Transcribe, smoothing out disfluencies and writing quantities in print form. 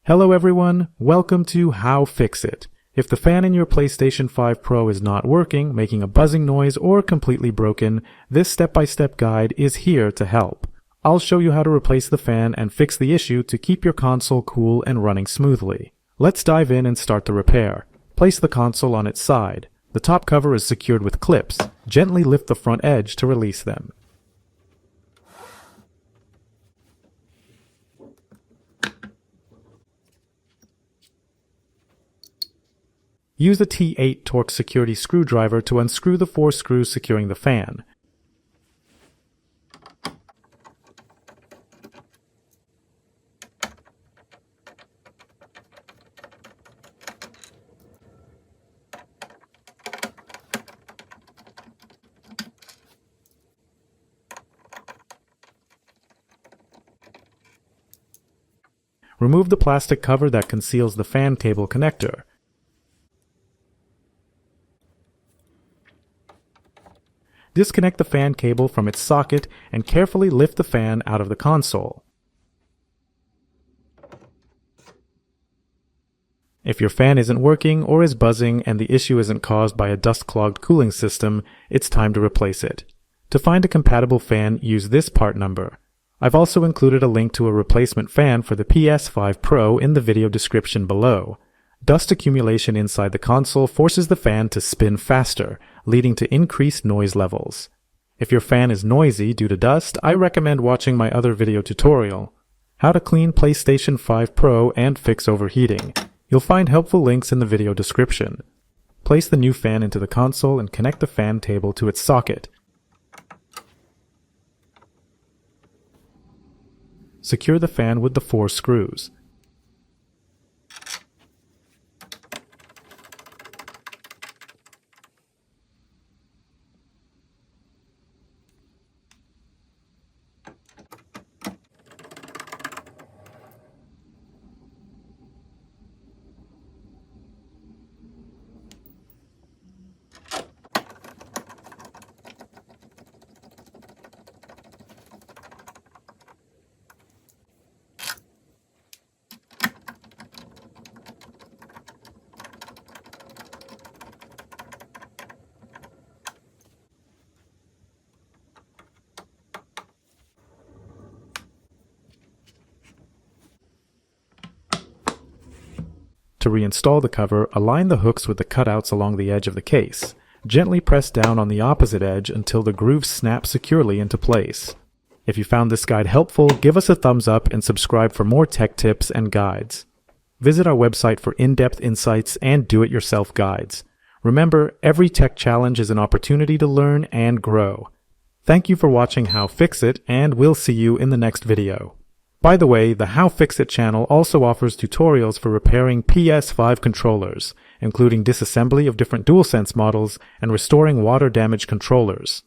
Hello everyone, welcome to How-FixIT. If the fan in your PlayStation 5 Pro is not working, making a buzzing noise, or completely broken, this step-by-step guide is here to help. I'll show you how to replace the fan and fix the issue to keep your console cool and running smoothly. Let's dive in and start the repair. Place the console on its side. The top cover is secured with clips. Gently lift the front edge to release them. Use a T8 Torx security screwdriver to unscrew the 4 screws securing the fan. Remove the plastic cover that conceals the fan cable connector. Disconnect the fan cable from its socket and carefully lift the fan out of the console. If your fan isn't working or is buzzing and the issue isn't caused by a dust-clogged cooling system, it's time to replace it. To find a compatible fan, use this part number. I've also included a link to a replacement fan for the PS5 Pro in the video description below. Dust accumulation inside the console forces the fan to spin faster, leading to increased noise levels. If your fan is noisy due to dust, I recommend watching my other video tutorial, How to Clean PlayStation 5 Pro and Fix Overheating. You'll find helpful links in the video description. Place the new fan into the console and connect the fan table to its socket. Secure the fan with the 4 screws. To reinstall the cover, align the hooks with the cutouts along the edge of the case. Gently press down on the opposite edge until the grooves snap securely into place. If you found this guide helpful, give us a thumbs up and subscribe for more tech tips and guides. Visit our website for in-depth insights and do-it-yourself guides. Remember, every tech challenge is an opportunity to learn and grow. Thank you for watching How-FixIT, and we'll see you in the next video. By the way, the How-FixIT channel also offers tutorials for repairing PS5 controllers, including disassembly of different DualSense models and restoring water-damaged controllers.